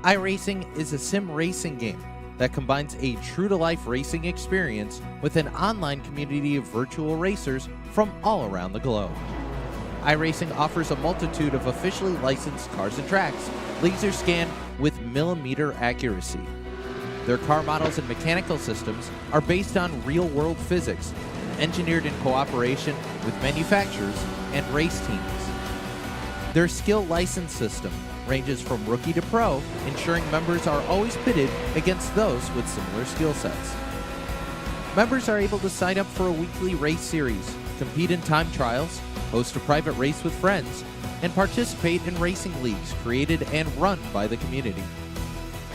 iRacing is a sim racing game that combines a true-to-life racing experience with an online community of virtual racers from all around the globe. iRacing offers a multitude of officially licensed cars and tracks, laser scanned with millimeter accuracy. Their car models and mechanical systems are based on real-world physics, engineered in cooperation with manufacturers and race teams. Their skill license system ranges from rookie to pro, ensuring members are always pitted against those with similar skill sets. Members are able to sign up for a weekly race series, compete in time trials, host a private race with friends, and participate in racing leagues created and run by the community.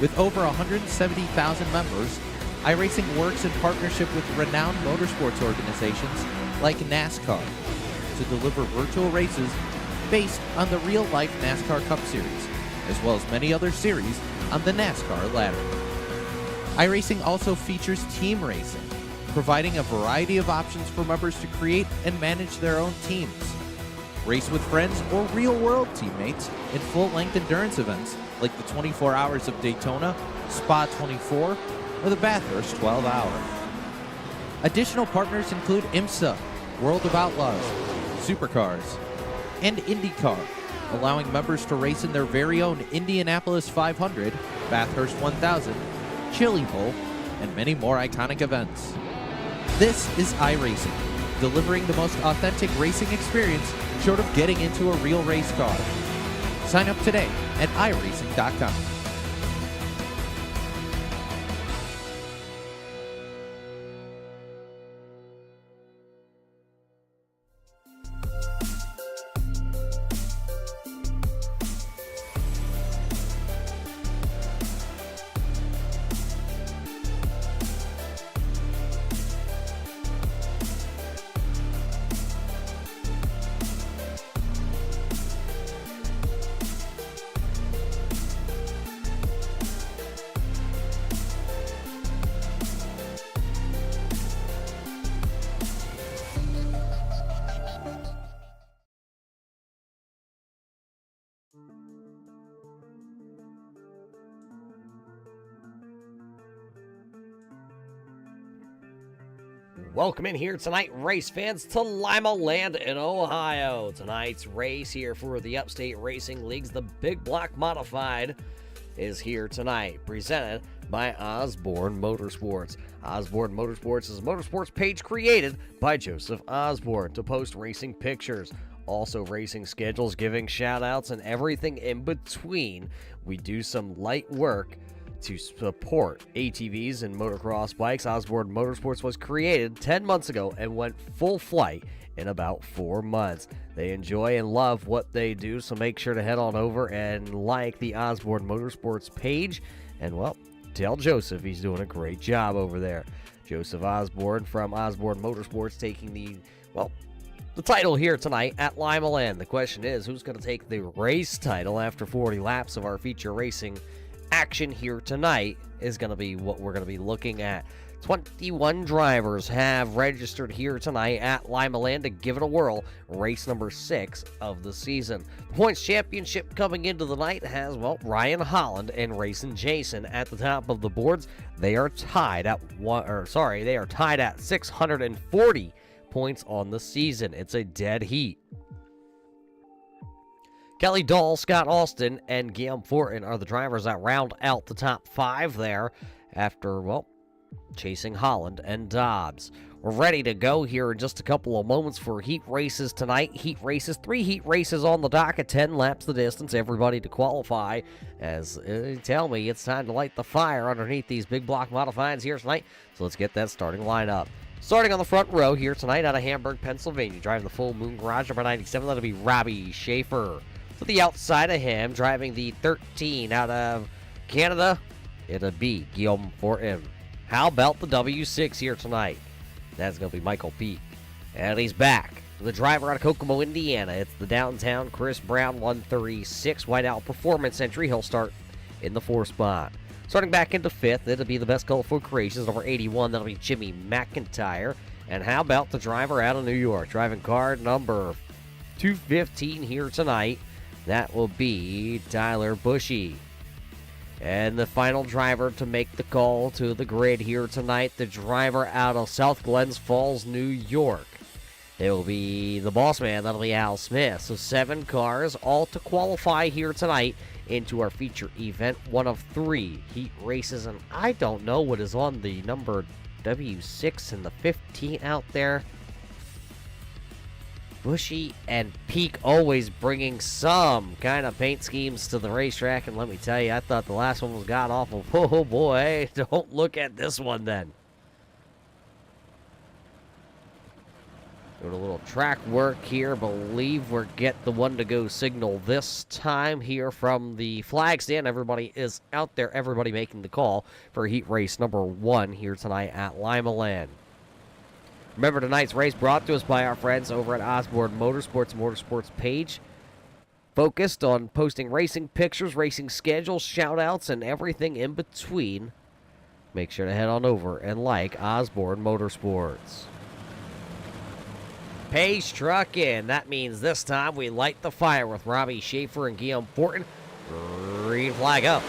With over 170,000 members, iRacing works in partnership with renowned motorsports organizations like NASCAR to deliver virtual races based on the real-life NASCAR Cup Series, as well as many other series on the NASCAR ladder. iRacing also features team racing, providing a variety of options for members to create and manage their own teams. Race with friends or real-world teammates in full-length endurance events like the 24 Hours of Daytona, Spa 24, or the Bathurst 12 Hour. Additional partners include IMSA, World of Outlaws, Supercars, and IndyCar, allowing members to race in their very own Indianapolis 500, Bathurst 1000, Chili Bowl, and many more iconic events. This is iRacing, delivering the most authentic racing experience short of getting into a real race car. Sign up today at iRacing.com. Welcome in here tonight, race fans, to Limaland in Ohio. Tonight's race here for the Upstate Racing Leagues, the Big Block Modified, is here tonight, presented by Osbourne Motorsports. Osbourne Motorsports is a motorsports page created by Joseph Osbourne to post racing pictures, also racing schedules, giving shout-outs, and everything in between. We do some light work to support ATVs and motocross bikes. Osbourne Motorsports was created 10 months ago and went full flight in about 4 months. They enjoy and love what they do, so make sure to head on over and like the Osbourne Motorsports page. And, well, tell Joseph he's doing a great job over there. Joseph Osbourne from Osbourne Motorsports taking the title here tonight at Limaland. The question is, who's going to take the race title after 40 laps of our feature racing action here tonight is going to be what we're going to be looking at. 21 drivers have registered here tonight at Limaland to give it a whirl. Race number 6 of the season. The points championship coming into the night has, Ryan Holland and Racing Jason at the top of the boards. They are tied at 640 points on the season. It's a dead heat. Kelly Dahl, Scott Austin, and Guillaume Fortin are the drivers that round out the top 5 there after, chasing Holland and Dobbs. We're ready to go here in just a couple of moments for heat races tonight. 3 heat races on the docket, 10 laps the distance, everybody to qualify. As tell me, it's time to light the fire underneath these big block modifieds here tonight. So let's get that starting lineup. Starting on the front row here tonight out of Hamburg, Pennsylvania, driving the Full Moon Garage number 97, that'll be Robbie Schaefer. To the outside of him, driving the 13 out of Canada, it'll be Guillaume Fortin. How about the W6 here tonight? That's going to be Michael Peak. And he's back. The driver out of Kokomo, Indiana. It's the downtown Chris Brown 136 Whiteout Performance entry. He'll start in the 4th spot. Starting back into 5th, it'll be the Best Colorful Creations, number 81. That'll be Jimmy McIntyre. And how about the driver out of New York, driving card number 215 here tonight? That will be Tyler Bushy. And the final driver to make the call to the grid here tonight, the driver out of South Glens Falls, New York. It will be the boss man, that'll be Al Smith. So 7 cars, all to qualify here tonight into our feature event, one of 3 heat races. And I don't know what is on the number W6 and the 15 out there. Bushy and Peak always bringing some kind of paint schemes to the racetrack. And let me tell you, I thought the last one was god-awful. Oh, boy. Don't look at this one, then. Doing a little track work here. Believe we're get the one-to-go signal this time here from the flag stand. Everybody is out there. Everybody making the call for heat race number 1 here tonight at Limaland. Remember, tonight's race brought to us by our friends over at Osbourne Motorsports page. Focused on posting racing pictures, racing schedules, shout-outs, and everything in between. Make sure to head on over and like Osbourne Motorsports. Page truck in. That means this time we light the fire with Robbie Schaefer and Guillaume Fortin. Green flag up.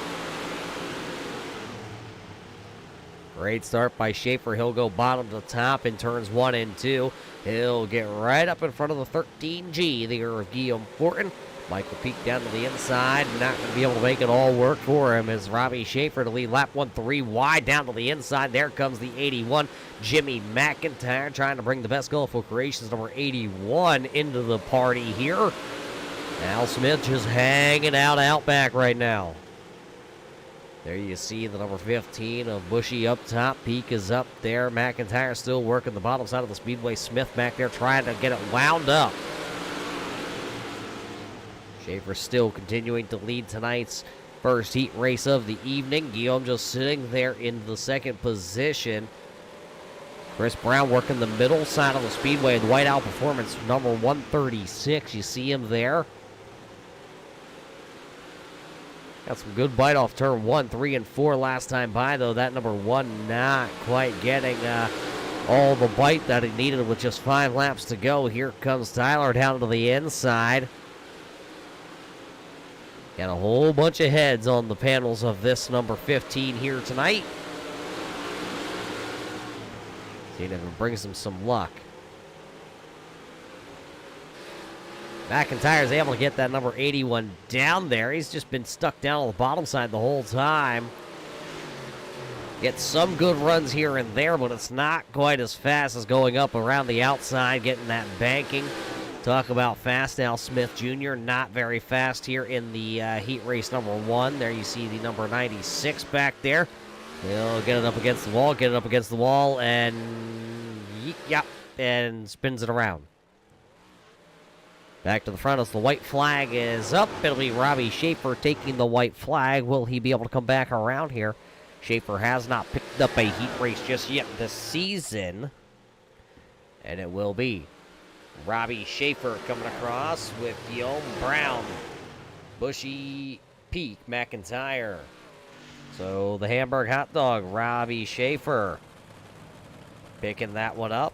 Great start by Schaefer. He'll go bottom to top in turns 1 and 2. He'll get right up in front of the 13G there of Guillaume Fortin. Michael Peak down to the inside. Not going to be able to make it all work for him as Robbie Schaefer to lead lap 1 3 wide down to the inside. There comes the 81. Jimmy McIntyre trying to bring the Best Colorful Creations number 81 into the party here. Al Smith just hanging out back right now. There you see the number 15 of Bushy up top. Peak is up there. McIntyre still working the bottom side of the speedway. Smith back there trying to get it wound up. Schaefer still continuing to lead tonight's first heat race of the evening. Guillaume just sitting there in the second position. Chris Brown working the middle side of the speedway. The White Owl Performance number 136. You see him there. Got some good bite off turn 1, 3, and 4 last time by, though. That number 1 not quite getting all the bite that he needed with just 5 laps to go. Here comes Tyler down to the inside. Got a whole bunch of heads on the panels of this number 15 here tonight. See if it brings him some luck. McIntyre's able to get that number 81 down there. He's just been stuck down on the bottom side the whole time. Gets some good runs here and there, but it's not quite as fast as going up around the outside, getting that banking. Talk about fast. Al Smith Jr. not very fast here in the heat race number 1. There you see the number 96 back there. He'll get it up against the wall, and and spins it around. Back to the front as the white flag is up. It'll be Robbie Schaefer taking the white flag. Will he be able to come back around here? Schaefer has not picked up a heat race just yet this season. And it will be Robbie Schaefer coming across with Guillaume Brown, Bushy, Peak, McIntyre. So the Hamburg Hot Dog, Robbie Schaefer picking that one up.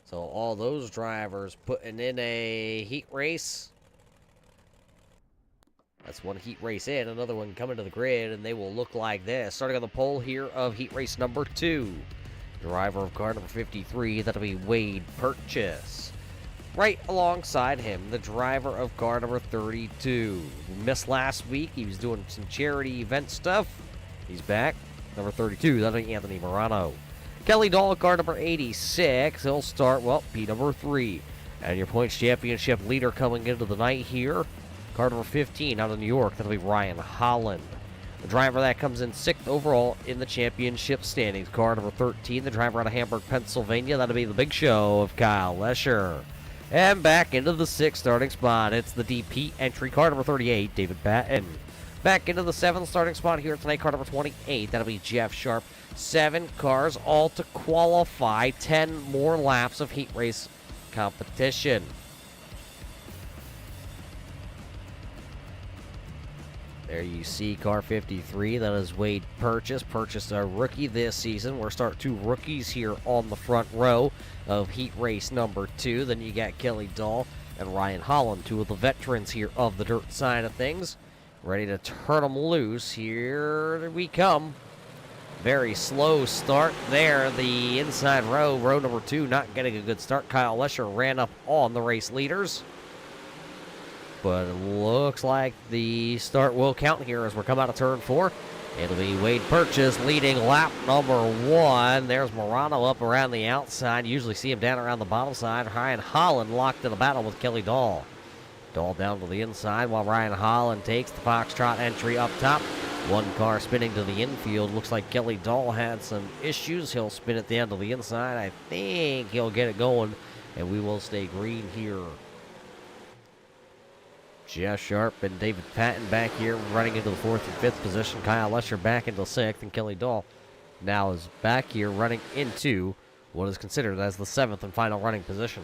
So all those drivers putting in a heat race. That's one heat race in, another one coming to the grid, and they will look like this. Starting on the pole here of heat race number 2. Driver of car number 53, that'll be Wade Purchase. Right alongside him, the driver of car number 32. Missed last week, he was doing some charity event stuff. He's back. Number 32, that'll be Anthony Morano. Kelly Dahl, car number 86. He'll start, P number 3. And your points championship leader coming into the night here, car number 15 out of New York. That'll be Ryan Holland. The driver that comes in 6th overall in the championship standings, car number 13. The driver out of Hamburg, Pennsylvania. That'll be the big show of Kyle Lesher. And back into the 6th starting spot, it's the DP entry, car number 38, David Batten. Back into the 7th starting spot here tonight, car number 28. That'll be Jeff Sharp. 7 cars all to qualify. 10 more laps of heat race competition. There you see car 53. That is Wade Purchase. Purchased a rookie this season. We'll start 2 rookies here on the front row of heat race number 2. Then you got Kelly Dahl and Ryan Holland, two of the veterans here of the dirt side of things. Ready to turn them loose. Here we come. Very slow start there. The inside row number 2, not getting a good start. Kyle Lesher ran up on the race leaders. But it looks like the start will count here as we're coming out of turn 4. It'll be Wade Purchase leading lap number 1. There's Morano up around the outside. Usually see him down around the bottom side. Ryan Holland locked in a battle with Kelly Dahl. Dahl down to the inside while Ryan Holland takes the Foxtrot entry up top. One car spinning to the infield. Looks like Kelly Dahl had some issues. He'll spin it down to the inside. I think he'll get it going, and we will stay green here. Jeff Sharp and David Patton back here running into the 4th and 5th position. Kyle Lesher back into 6th, and Kelly Dahl now is back here running into what is considered as the 7th and final running position.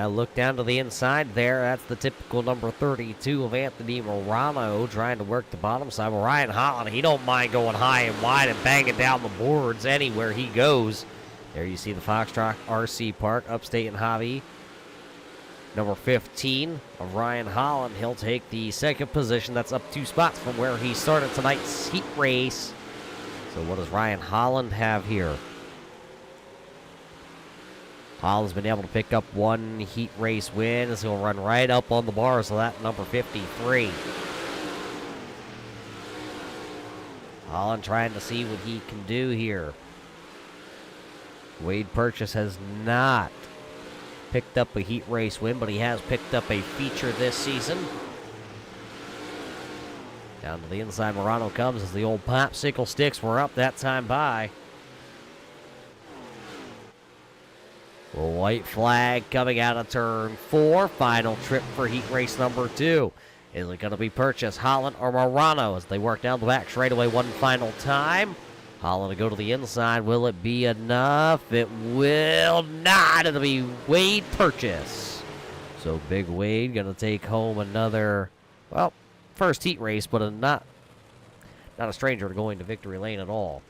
Look down to the inside there. That's the typical number 32 of Anthony Morano trying to work the bottom side. Well, Ryan Holland, he don't mind going high and wide and banging down the boards anywhere he goes. There you see the Foxtrot RC Park, Upstate and Hobby. Number 15 of Ryan Holland. He'll take the 2nd position. That's up 2 spots from where he started tonight's heat race. So what does Ryan Holland have here? Holland's been able to pick up 1 heat race win, as he'll run right up on the bar, so that number 53. Holland trying to see what he can do here. Wade Purchase has not picked up a heat race win, but he has picked up a feature this season. Down to the inside, Morano comes as the old popsicle sticks were up that time by. Well, white flag coming out of turn 4. Final trip for heat race number 2. Is it going to be Purchase, Holland, or Morano as they work down the back straightaway one final time? Holland to go to the inside. Will it be enough? It will not. It'll be Wade Purchase. So Big Wade going to take home another, well, first heat race, but not a stranger to going to victory lane at all.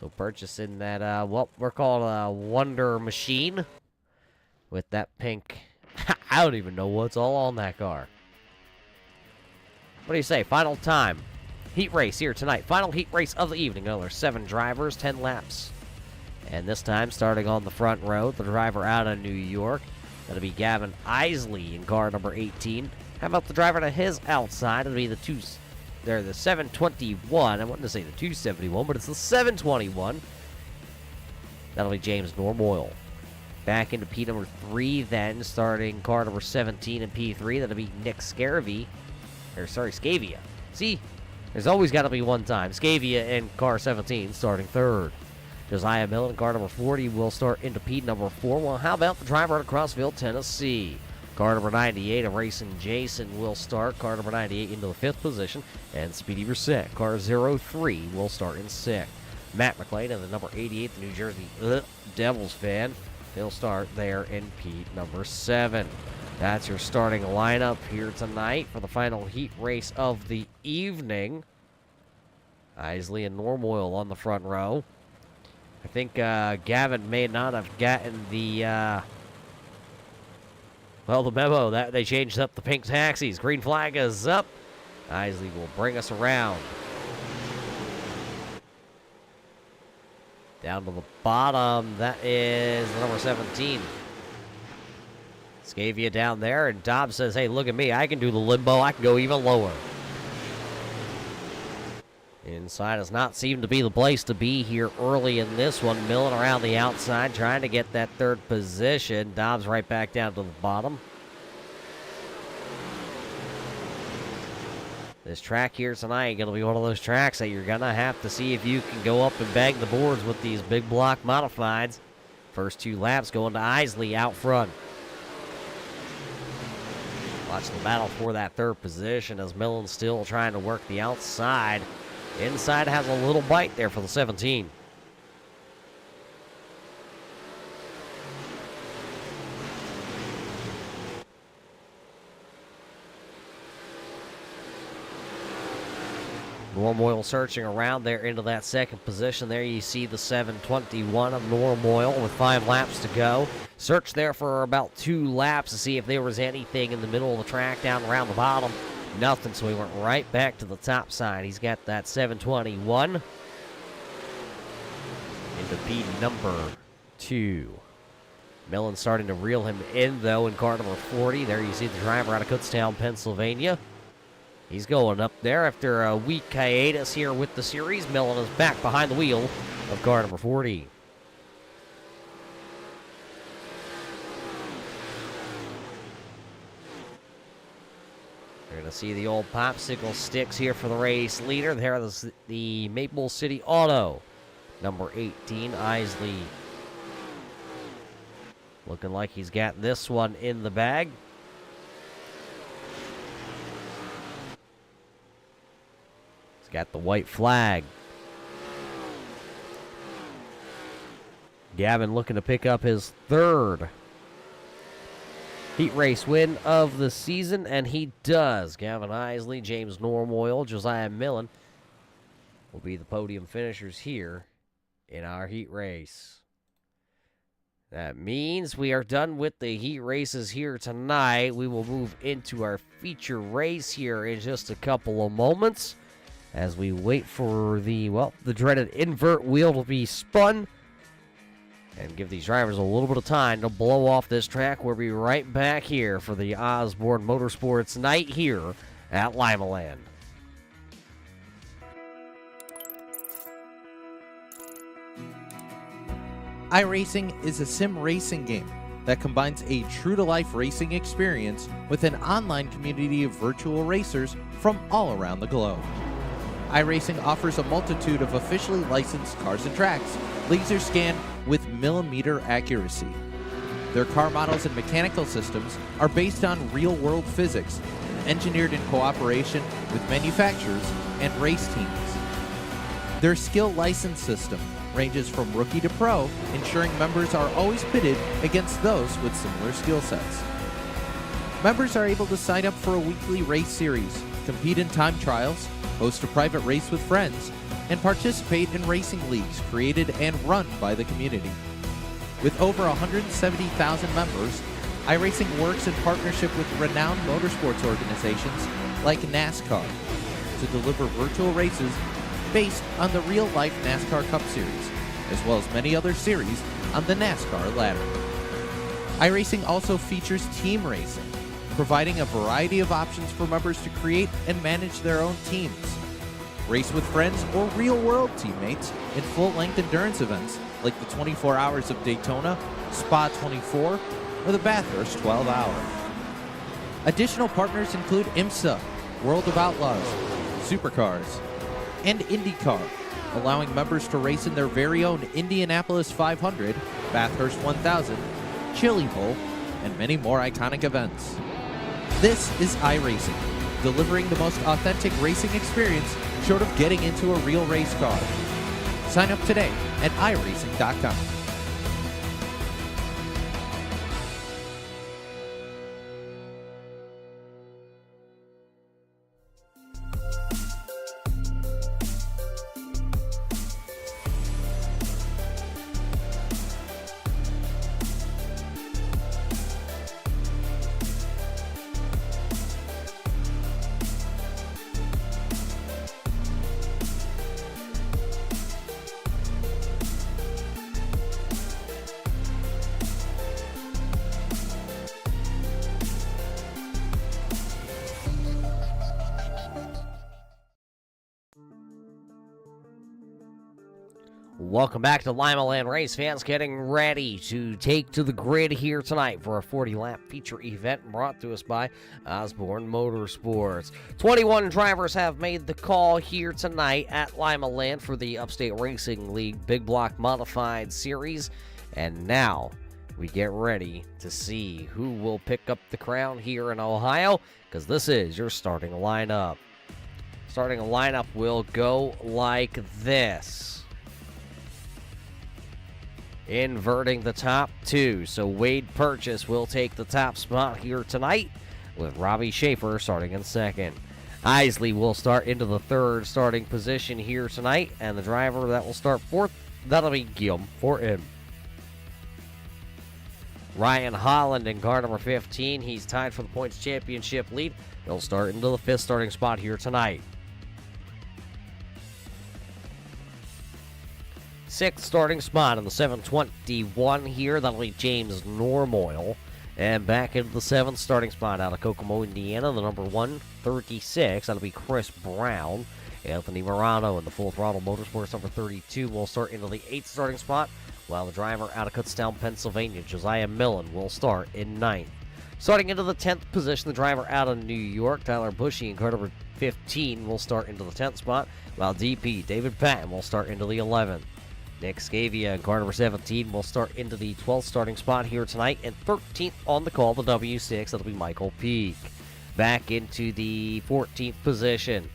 So Purchase in that, what we're calling a Wonder Machine with that pink. I don't even know what's all on that car. What do you say? Final time. Heat race here tonight. Final heat race of the evening. Another 7 drivers, 10 laps. And this time starting on the front row, the driver out of New York. That'll be Gavin Isley in car number 18. How about the driver to his outside? It'll be the 721. I wanted to say the 271, but it's the 721. That'll be James Normoyle. Back into P number 3 then, starting car number 17 in P3. That'll be Nick Scavia. See, there's always got to be one time. Scavia in car 17 starting 3rd. Josiah Millen, car number 40, will start into P number 4. Well, how about the driver out of Crossville, Tennessee? Car number 98 of Racing Jason will start. Car number 98 into the 5th position. And Speedy Brissett, car 03, will start in 6th. Matt McLean and the number 88, the New Jersey Devils fan. He'll start there in P number 7. That's your starting lineup here tonight for the final heat race of the evening. Isley and Normoyle on the front row. I think Gavin may not have gotten the memo that they changed up the pink taxis. Green flag is up. Isley will bring us around. Down to the bottom, that is the number 17. Scavia down there, and Dobbs says, hey, look at me. I can do the limbo. I can go even lower. Inside does not seem to be the place to be here early in this one. Milling around the outside, trying to get that 3rd position. Dobbs right back down to the bottom. This track here tonight going to be one of those tracks that you're going to have to see if you can go up and bang the boards with these big block modifieds. First 2 laps going to Isley out front. Watch the battle for that 3rd position as Millen's still trying to work the outside. Inside has a little bite there for the 17. Norm Oil searching around there into that second position. There you see the 721 of Norm Oil with 5 laps to go. Search there for about 2 laps to see if there was anything in the middle of the track down around the bottom. Nothing, so he went right back to the top side. He's got that 721 into P number 2. Millen starting to reel him in, though, in car number 40. There you see the driver out of Kutztown, Pennsylvania. He's going up there after a week hiatus here with the series. Millen is back behind the wheel of car number 40. You're going to see the old popsicle sticks here for the race leader. There is the Maple City Auto, number 18, Isley. Looking like he's got this one in the bag. He's got the white flag. Gavin looking to pick up his 3rd heat race win of the season, and he does. Gavin Isley, James Norm Oil, Josiah Millen will be the podium finishers here in our heat race. That means we are done with the heat races here tonight. We will move into our feature race here in just a couple of moments as we wait for the dreaded invert wheel to be spun and give these drivers a little bit of time to blow off this track. We'll be right back here for the Osbourne Motorsports night here at Limaland. iRacing is a sim racing game that combines a true-to-life racing experience with an online community of virtual racers from all around the globe. iRacing offers a multitude of officially licensed cars and tracks, laser scanned with millimeter accuracy. Their car models and mechanical systems are based on real-world physics and engineered in cooperation with manufacturers and race teams. Their skill license system ranges from rookie to pro, ensuring members are always pitted against those with similar skill sets. Members are able to sign up for a weekly race series, compete in time trials, host a private race with friends, and participate in racing leagues created and run by the community. With over 170,000 members, iRacing works in partnership with renowned motorsports organizations like NASCAR to deliver virtual races based on the real-life NASCAR Cup Series, as well as many other series on the NASCAR ladder. iRacing also features team racing, providing a variety of options for members to create and manage their own teams. Race with friends or real-world teammates in full-length endurance events like the 24 Hours of Daytona, Spa 24, or the Bathurst 12-Hour. Additional partners include IMSA, World of Outlaws, Supercars, and IndyCar, allowing members to race in their very own Indianapolis 500, Bathurst 1000, Chili Bowl, and many more iconic events. This is iRacing, delivering the most authentic racing experience short of getting into a real race car. Sign up today at iRacing.com. Welcome back to Limaland race fans, getting ready to take to the grid here tonight for a 40-lap feature event brought to us by Osbourne Motorsports. 21 drivers have made the call here tonight at Limaland for the Upstate Racing League Big Block Modified Series, and now we get ready to see who will pick up the crown here in Ohio, because this is your starting lineup. Starting lineup will go like this. Inverting the top two, so Wade Purchase will take the top spot here tonight, with Robbie Schaefer starting in second. Isley will start into the third starting position here tonight, and the driver that will start fourth, that'll be Guillaume for him. Ryan Holland in car number 15. He's tied for the points championship lead. He'll start into the fifth starting spot here tonight. Sixth starting spot in the 721 here. That'll be James Normoyle. And back into the seventh starting spot out of Kokomo, Indiana, the number 136. That'll be Chris Brown. Anthony Morano in the Full Throttle Motorsports number 32 will start into the eighth starting spot, while the driver out of Kutztown, Pennsylvania, Josiah Millen, will start in ninth. Starting into the 10th position, the driver out of New York, Tyler Bushy, in car number 15, will start into the 10th spot, while DP David Patton will start into the 11th. Nick Scavia in car number 17 will start into the 12th starting spot here tonight, and 13th on the call, the W6, that'll be Michael Peak. Back into the 14th position,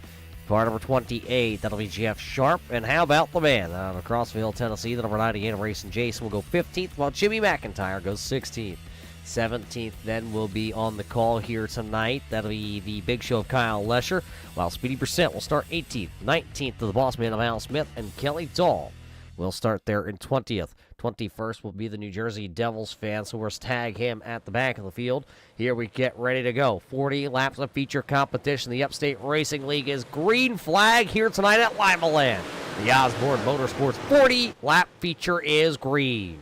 car number 28, that'll be Jeff Sharp. And how about the man out of Crossville, Tennessee, the number 98 of Racing Jason will go 15th, while Jimmy McIntyre goes 16th. 17th then will be on the call here tonight. That'll be the Big Show of Kyle Lesher, while Speedy Brissett will start 18th. 19th to the boss man of Al Smith, and Kelly Dahl will start there in 20th. 21st will be the New Jersey Devils fan, so we'll tag him at the back of the field. Here we get ready to go. 40 laps of feature competition. The Upstate Racing League is green flag here tonight at Limaland. The Osbourne Motorsports 40 lap feature is green.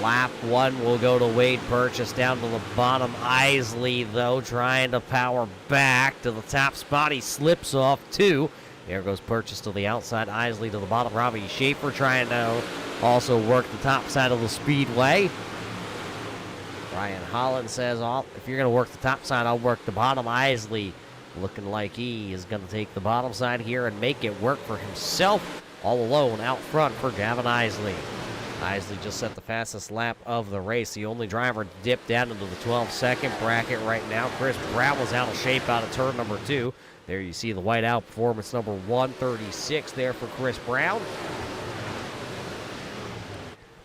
Lap 1 will go to Wade Purchase down to the bottom. Isley, though, trying to power back to the top spot. He slips off 2. There goes Purchase to the outside. Isley to the bottom. Robbie Schaefer trying to also work the top side of the speedway. Ryan Holland says, if you're going to work the top side, I'll work the bottom. Isley looking like he is going to take the bottom side here and make it work for himself. All alone out front for Gavin Isley. Isley just set the fastest lap of the race. The only driver dipped down into the 12-second bracket right now. Chris Brown was out of shape out of turn number 2. There you see the white out performance number 136 there for Chris Brown.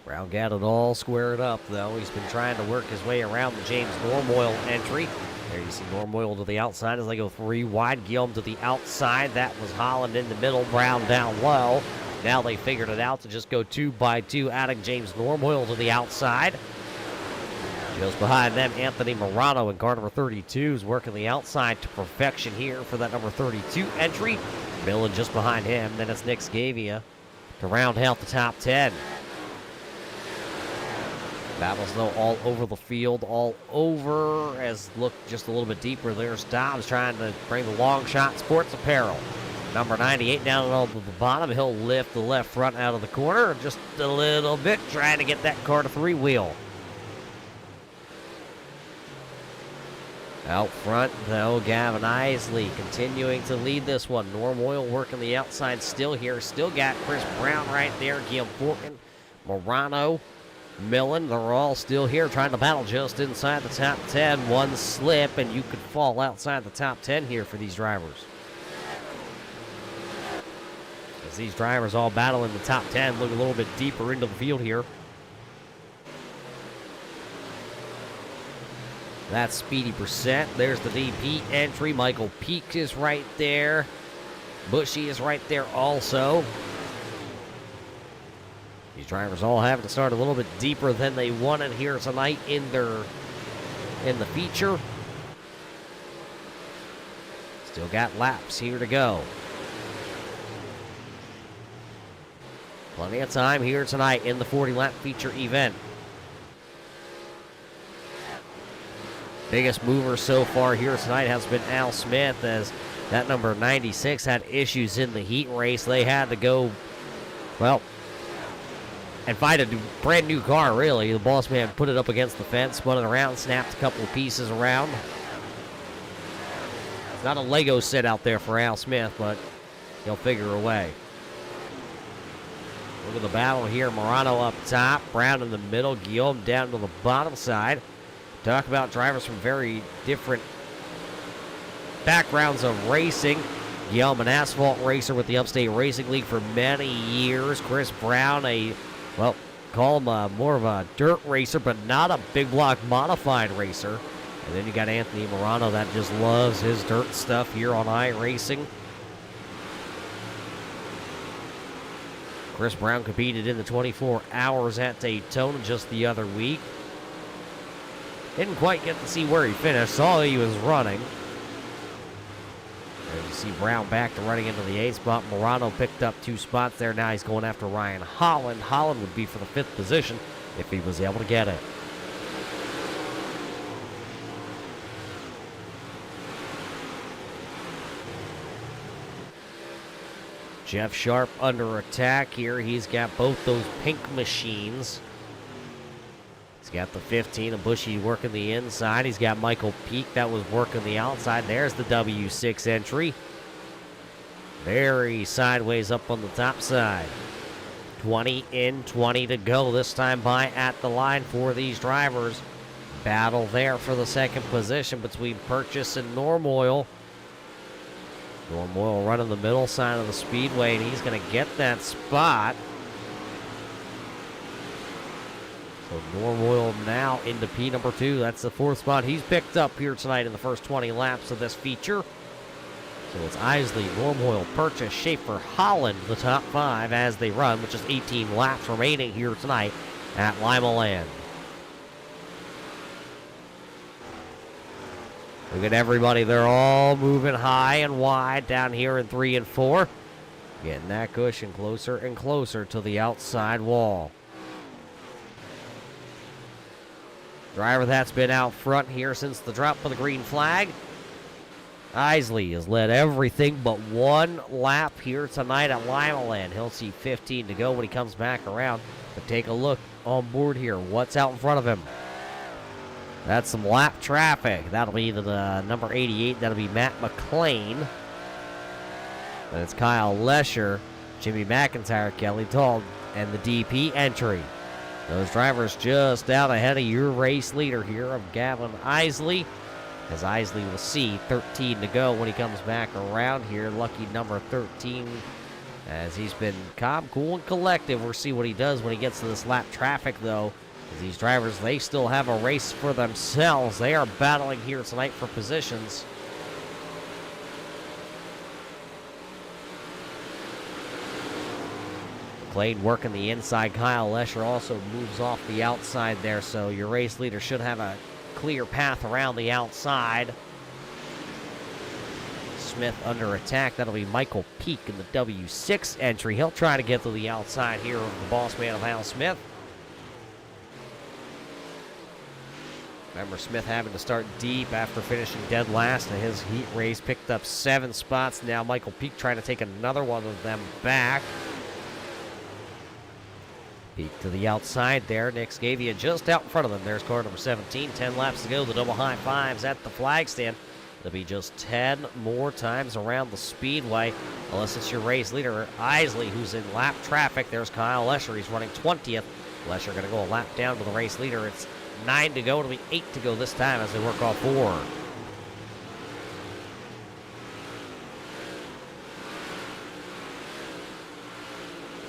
Brown got it all squared up, though. He's been trying to work his way around the James Normoyle entry. There you see Normoyle to the outside as they go 3 wide. Guillaume to the outside. That was Holland in the middle. Brown down low. Now they figured it out to just go 2 by 2, adding James Normoyle to the outside. Just behind them, Anthony Morano in car number 32 is working the outside to perfection here for that number 32 entry. Millen just behind him. Then it's Nick Scavia to round out the top 10. Battles, though, all over the field, all over. As look just a little bit deeper, there's Dobbs trying to bring the long shot sports apparel. Number 98 down to the bottom. He'll lift the left front out of the corner just a little bit, trying to get that car to 3-wheel. Out front, though, Gavin Isley continuing to lead this one. Normoyle working the outside still here. Still got Chris Brown right there. Guillaume Forkin, Morano, Millen. They're all still here trying to battle just inside the top 10. One slip, and you could fall outside the top 10 here for these drivers. As these drivers all battle in the top 10, look a little bit deeper into the field here. That's Speedy Brissett. There's the DP entry. Michael Peak is right there. Bushy is right there also. These drivers all having to start a little bit deeper than they wanted here tonight in the feature. Still got laps here to go. Plenty of time here tonight in the 40-lap feature event. Biggest mover so far here tonight has been Al Smith, as that number 96 had issues in the heat race. They had to go, well, and find a brand new car, really. The boss man put it up against the fence, spun it around, snapped a couple of pieces around. It's not a Lego set out there for Al Smith, but he'll figure a way. Look at the battle here. Morano up top, Brown in the middle, Guillaume down to the bottom side. Talk about drivers from very different backgrounds of racing. Guillaume, an asphalt racer with the Upstate Racing League for many years. Chris Brown, call him more of a dirt racer, but not a big block modified racer. And then you got Anthony Morano that just loves his dirt stuff here on iRacing. Chris Brown competed in the 24 hours at Daytona just the other week. Didn't quite get to see where he finished. Saw he was running. There you see Brown back to running into the 8th spot. Morano picked up 2 spots there. Now he's going after Ryan Holland. Holland would be for the 5th position if he was able to get it. Jeff Sharp under attack here. He's got both those pink machines. He's got the 15 of Bushy working the inside. He's got Michael Peak that was working the outside. There's the W6 entry. Very sideways up on the top side. 20 in, 20 to go. This time by at the line for these drivers. Battle there for the 2nd position between Purchase and Norm Oil. Norm Oil running the middle side of the speedway, and he's going to get that spot. So Norm Oil now into P number 2. That's the 4th spot he's picked up here tonight in the first 20 laps of this feature. So it's Isley, Norm Oil, Purchase, Schaefer, Holland, the top 5 as they run, with just 18 laps remaining here tonight at Limaland. Look at everybody. They're all moving high and wide down here in 3 and 4. Getting that cushion closer and closer to the outside wall. Driver that's been out front here since the drop of the green flag. Isley has led everything but 1 lap here tonight at Limaland. He'll see 15 to go when he comes back around. But take a look on board here. What's out in front of him? That's some lap traffic. That'll be the number 88. That'll be Matt McLean. And it's Kyle Lesher, Jimmy McIntyre, Kelly Dahl, and the DP entry. Those drivers just out ahead of your race leader here of Gavin Isley. As Isley will see 13 to go when he comes back around here. Lucky number 13, as he's been calm, cool, and collective. We'll see what he does when he gets to this lap traffic, though. These drivers, they still have a race for themselves. They are battling here tonight for positions. McLean working the inside. Kyle Lesher also moves off the outside there, so your race leader should have a clear path around the outside. Smith under attack. That'll be Michael Peak in the W6 entry. He'll try to get to the outside here of the boss man of Hal Smith. Remember, Smith having to start deep after finishing dead last in his heat race. Picked up 7 spots. Now Michael Peak trying to take another one of them back. Peak to the outside there. Nick Scavia just out in front of them. There's car number 17. 10 laps to go. The double high fives at the flag stand. There'll be just 10 more times around the speedway, unless it's your race leader, Isley, who's in lap traffic. There's Kyle Lesher. He's running 20th. Lesher going to go a lap down to the race leader. It's 9 to go. It'll be 8 to go this time as they work off 4.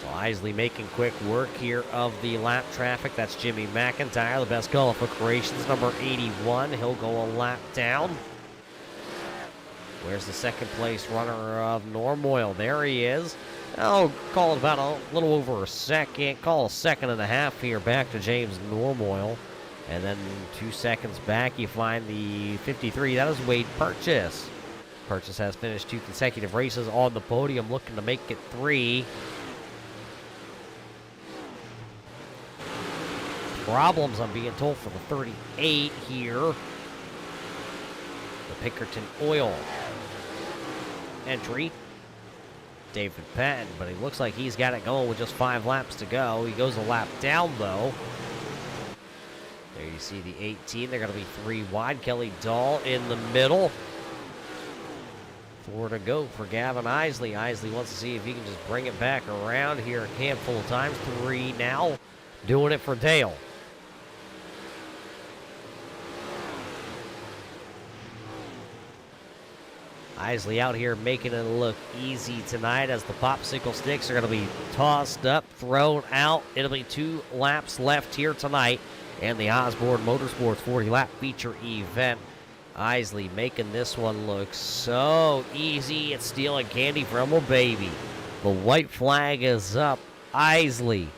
So Isley making quick work here of the lap traffic. That's Jimmy McIntyre, the best qualifications, number 81. He'll go a lap down. Where's the 2nd place runner of Norm Oil? There he is. I'll call it about a little over a second. Call a 2.5 seconds here back to James Norm Oil. And then 2 seconds back, you find the 53. That is Wade Purchase. Purchase has finished 2 consecutive races on the podium, looking to make it 3. Problems, I'm being told, for the 38 here. The Pinkerton Oil entry. David Patton, but he looks like he's got it going with just 5 laps to go. He goes a lap down, though. There you see the 18. They're going to be 3 wide. Kelly Dahl in the middle. 4 to go for Gavin Isley. Isley wants to see if he can just bring it back around here a handful of times. 3 now. Doing it for Dale. Isley out here making it look easy tonight as the popsicle sticks are going to be tossed up, thrown out. It'll be 2 laps left here tonight in the Osbourne Motorsports 40-lap feature event. Isley making this one look so easy. It's stealing candy from a baby. The white flag is up. Isley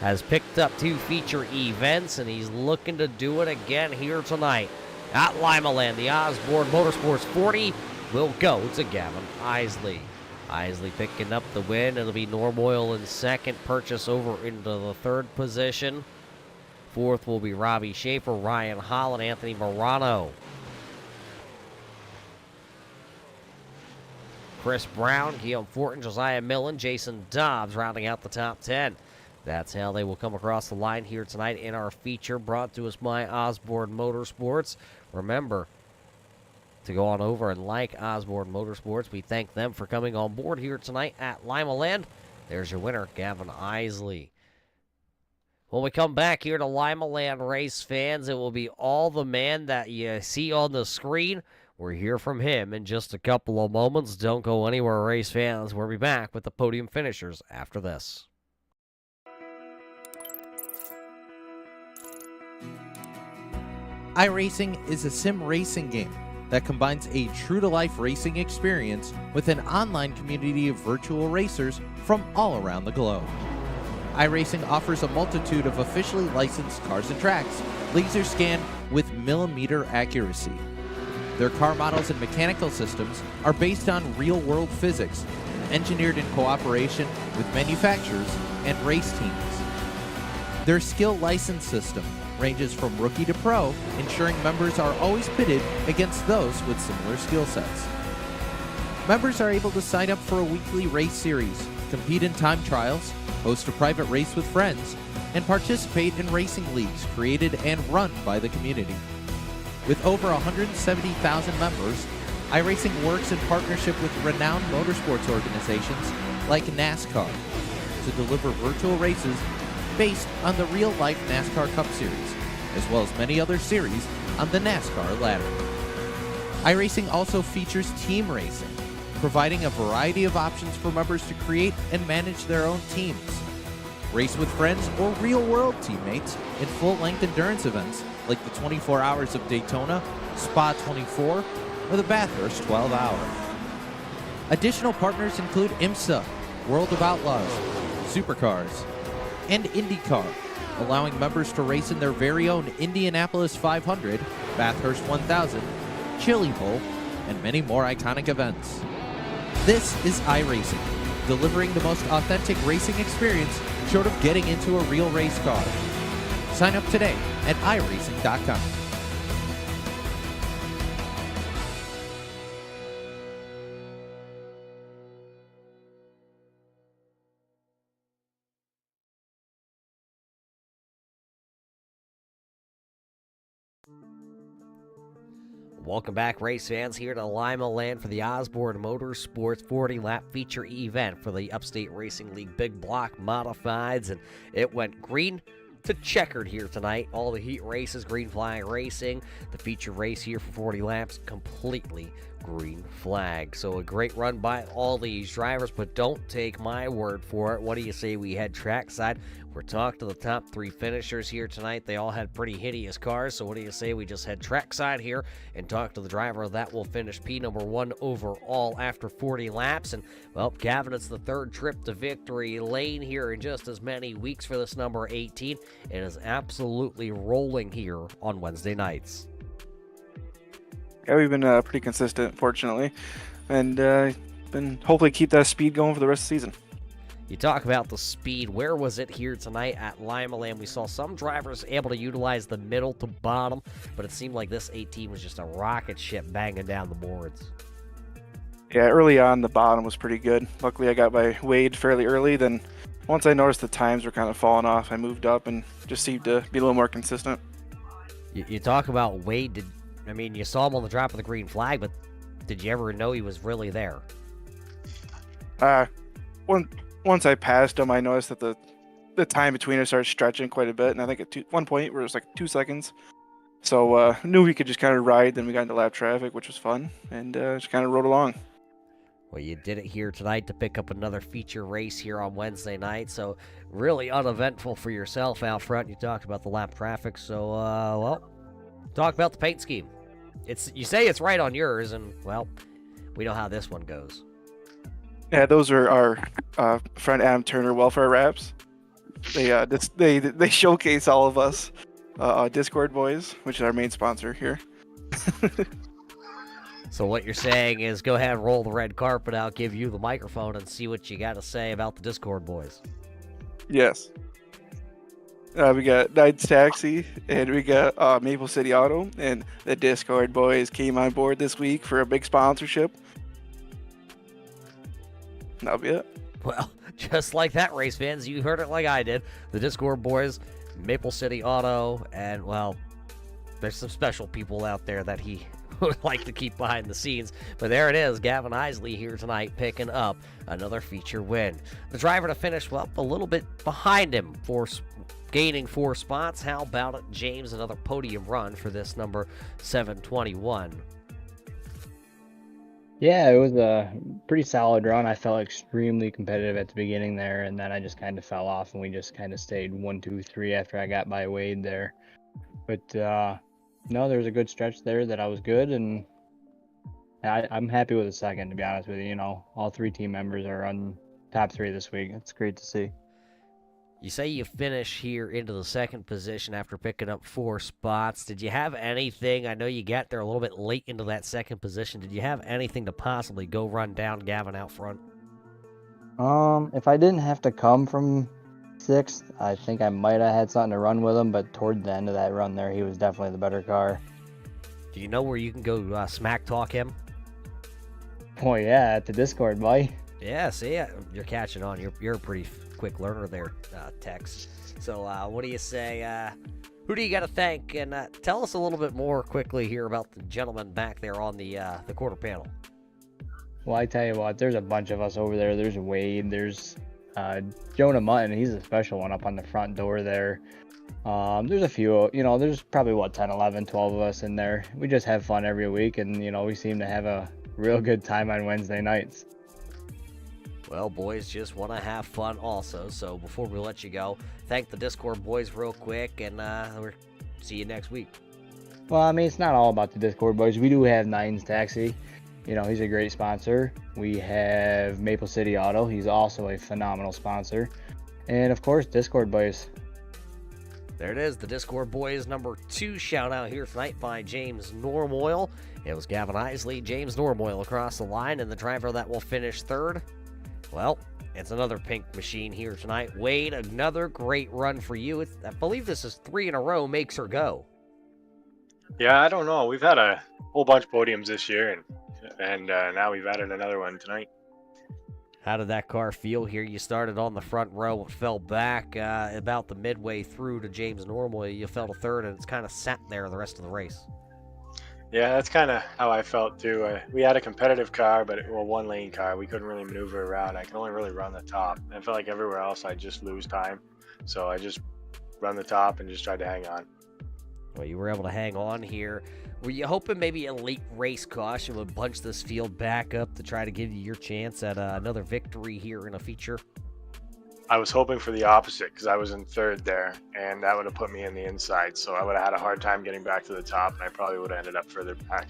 has picked up 2 feature events, and he's looking to do it again here tonight. At Limaland, the Osbourne Motorsports 40 will go to Gavin Isley. Isley picking up the win. It'll be Norm Oil in second, Purchase over into the 3rd position. 4th will be Robbie Schaefer, Ryan Holland, Anthony Morano. Chris Brown, Guillaume Fortin, Josiah Millen, Jason Dobbs rounding out the top 10. That's how they will come across the line here tonight in our feature brought to us by Osbourne Motorsports. Remember to go on over and like Osbourne Motorsports. We thank them for coming on board here tonight at Limaland. There's your winner, Gavin Isley. When we come back here to Limaland, race fans, it will be all the man that you see on the screen. We'll hear from him in just a couple of moments. Don't go anywhere, race fans. We'll be back with the podium finishers after this. iRacing is a sim racing game that combines a true-to-life racing experience with an online community of virtual racers from all around the globe. iRacing offers a multitude of officially licensed cars and tracks, laser scanned with millimeter accuracy. Their car models and mechanical systems are based on real-world physics, engineered in cooperation with manufacturers and race teams. Their skill license system ranges from rookie to pro, ensuring members are always pitted against those with similar skill sets. Members are able to sign up for a weekly race series, compete in time trials, host a private race with friends, and participate in racing leagues created and run by the community. With over 170,000 members, iRacing works in partnership with renowned motorsports organizations like NASCAR to deliver virtual races based on the real-life NASCAR Cup Series, as well as many other series on the NASCAR ladder. iRacing also features team racing, providing a variety of options for members to create and manage their own teams. Race with friends or real-world teammates in full-length endurance events like the 24 Hours of Daytona, Spa 24, or the Bathurst 12 Hour. Additional partners include IMSA, World of Outlaws, Supercars, and IndyCar, allowing members to race in their very own Indianapolis 500, Bathurst 1000, Chili Bowl, and many more iconic events. This is iRacing, delivering the most authentic racing experience short of getting into a real race car. Sign up today at iRacing.com. Welcome back, race fans, here to Limaland for the Osbourne Motorsports 40-lap feature event for the Upstate Racing League Big Block Modifieds, and it went green to checkered here tonight. All the heat races, green flag racing. The feature race here for 40 laps, completely green flag. So a great run by all these drivers, but don't take my word for it. What do you say we head trackside? We're talking to the top 3 finishers here tonight. They all had pretty hideous cars, so what do you say we just head trackside here and talk to the driver that will finish P number 1 overall after 40 laps? And, well, Gavin, it's the 3rd trip to victory lane here in just as many weeks for this number 18. It is absolutely rolling here on Wednesday nights. Yeah, we've been pretty consistent, fortunately, and been hopefully keep that speed going for the rest of the season. You talk about the speed. Where was it here tonight at Limaland? We saw some drivers able to utilize the middle to bottom, but it seemed like this 18 was just a rocket ship banging down the boards. Yeah, early on, the bottom was pretty good. Luckily, I got by Wade fairly early. Then once I noticed the times were kind of falling off, I moved up and just seemed to be a little more consistent. You talk about Wade. You saw him on the drop of the green flag, but did you ever know he was really there? Once I passed him, I noticed that the time between us started stretching quite a bit, and I think at one point it was like 2 seconds. So knew we could just kind of ride. Then we got into lap traffic, which was fun, and just kind of rode along. Well, you did it here tonight to pick up another feature race here on Wednesday night, so really uneventful for yourself out front. You talked about the lap traffic, so, well, talk about the paint scheme. You say it's right on yours, and, well, we know how this one goes. Yeah, those are our friend Adam Turner welfare wraps. They showcase all of us Discord boys, which is our main sponsor here. So what you're saying is go ahead and roll the red carpet out, give you the microphone, and see what you got to say about the Discord boys. Yes. We got Knight's Taxi, and we got Maple City Auto, and the Discord boys came on board this week for a big sponsorship. That'll be it. Well, just like that, race fans, you heard it like I did. The Discord boys, Maple City Auto, and, well, there's some special people out there that he would like to keep behind the scenes. But there it is, Gavin Isley here tonight picking up another feature win. The driver to finish, well, a little bit behind him for gaining 4 spots. How about it, James? Another podium run for this number 721. Yeah, it was a pretty solid run. I felt extremely competitive at the beginning there, and then I just kind of fell off, and we just kind of stayed 1, 2, 3 after I got by Wade there. But no, there was a good stretch there that I was good, and I'm happy with the second, to be honest with you. You know, all 3 team members are on top 3 this week. It's great to see. You say you finish here into the second position after picking up 4 spots. Did you have anything? I know you got there a little bit late into that second position. Did you have anything to possibly go run down Gavin out front? If I didn't have to come from 6th, I think I might have had something to run with him, but toward the end of that run there, he was definitely the better car. Do you know where you can go smack talk him? Oh yeah, at the Discord, boy. Yeah, see, you're catching on. You're a pretty quick learner there, Tex. So what do you say? Who do you got to thank? And tell us a little bit more quickly here about the gentleman back there on the quarter panel. Well, I tell you what, there's a bunch of us over there. There's Wade, there's Jonah Mutton. He's a special one up on the front door there. There's a few, there's probably 10, 11, 12 of us in there. We just have fun every week, and we seem to have a real good time on Wednesday nights. Well, boys just want to have fun also. So before we let you go, thank the Discord boys real quick, and we'll see you next week. Well, I mean, it's not all about the Discord boys. We do have Nines Taxi. He's a great sponsor. We have Maple City Auto. He's also a phenomenal sponsor. And, of course, Discord boys. There it is, the Discord boys number 2 shout out here tonight by James Normoyle. It was Gavin Isley, James Normoyle across the line, and the driver that will finish 3rd. Well, it's another pink machine here tonight. Wade, another great run for you. I believe this is 3 in a row makes her go. Yeah, I don't know. We've had a whole bunch of podiums this year, and now we've added another one tonight. How did that car feel here? You started on the front row, fell back about the midway through to James Normoyle. You fell to 3rd, and it's kind of sat there the rest of the race. Yeah, that's kind of how I felt too. We had a competitive car, but one-lane car. We couldn't really maneuver around. I can only really run the top. I felt like everywhere else I just lose time, so I just run the top and just tried to hang on. Well, you were able to hang on here. Were you hoping maybe a late race caution would bunch this field back up to try to give you your chance at another victory here in a feature? I was hoping for the opposite because I was in 3rd there, and that would have put me in the inside, so I would have had a hard time getting back to the top, and I probably would have ended up further back.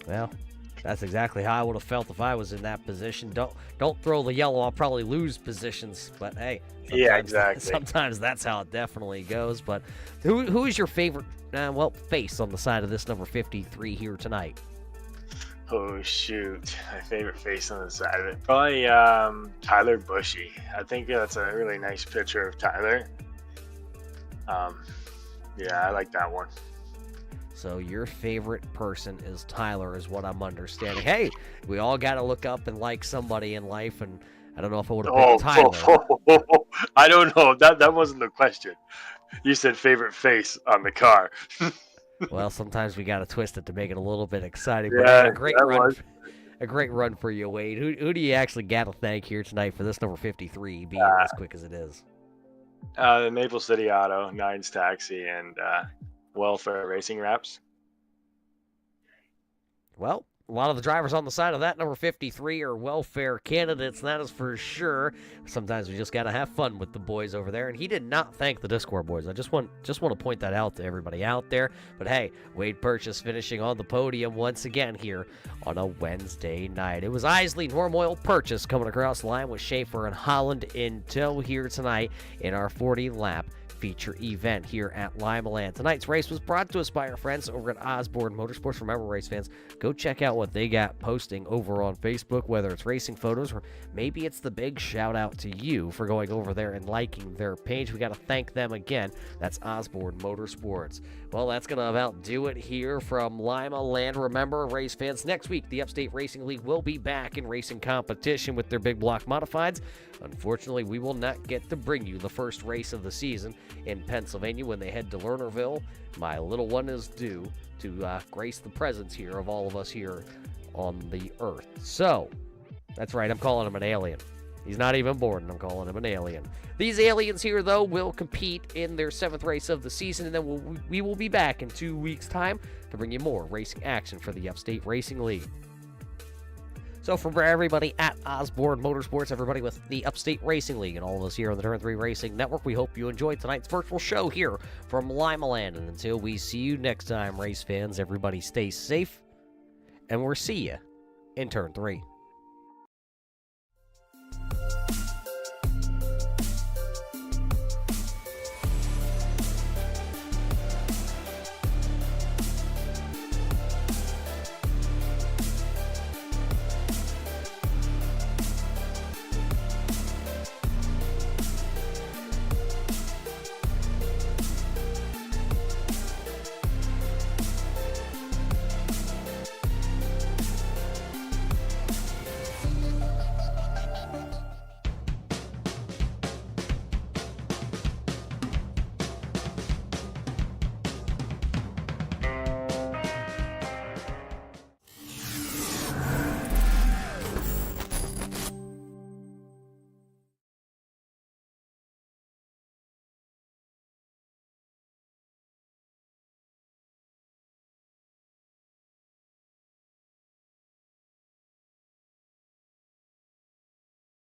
Well, that's exactly how I would have felt if I was in that position. Don't throw the yellow. I'll probably lose positions, but hey. Yeah, exactly. Sometimes that's how it definitely goes. But who is your favorite, face on the side of this number 53 here tonight? Oh, shoot. My favorite face on the side of it. Probably Tyler Bushy. I think that's a really nice picture of Tyler. Yeah, I like that one. So your favorite person is Tyler, is what I'm understanding. Hey, we all got to look up and like somebody in life, and I don't know if I would have picked Tyler. I don't know. That wasn't the question. You said favorite face on the car. Well, sometimes we got to twist it to make it a little bit exciting. Yeah, but a great run for you, Wade. Who do you actually got to thank here tonight for this number 53 being as quick as it is? The Maple City Auto, Nines Taxi, and welfare racing wraps. Well, a lot of the drivers on the side of that number 53 are welfare candidates, that is for sure. Sometimes we just got to have fun with the boys over there, and he did not thank the Discord boys. I just want to point that out to everybody out there. But hey, Wade Purchase finishing on the podium once again here on a Wednesday night. It was Isley, Norm Oil, Purchase coming across the line with Schaefer and Holland in tow here tonight in our 40-lap feature event here at Limaland. Tonight's race was brought to us by our friends over at Osbourne Motorsports. Remember, race fans, go check out what they got posting over on Facebook, whether it's racing photos or maybe it's the big shout out to you for going over there and liking their page. We got to thank them again. That's Osbourne Motorsports. Well, that's going to about do it here from Limaland. Remember, race fans, next week the Upstate Racing League will be back in racing competition with their big block modifieds. Unfortunately, we will not get to bring you the first race of the season in Pennsylvania when they head to Lernerville. My little one is due to grace the presence here of all of us here on the earth. So, that's right, I'm calling him an alien. He's not even born, and I'm calling him an alien. These aliens here, though, will compete in their 7th race of the season, and then we will be back in 2 weeks' time to bring you more racing action for the Upstate Racing League. So for everybody at Osbourne Motorsports, everybody with the Upstate Racing League, and all of us here on the Turn 3 Racing Network, we hope you enjoyed tonight's virtual show here from Limaland. And until we see you next time, race fans, everybody stay safe, and we'll see you in Turn 3.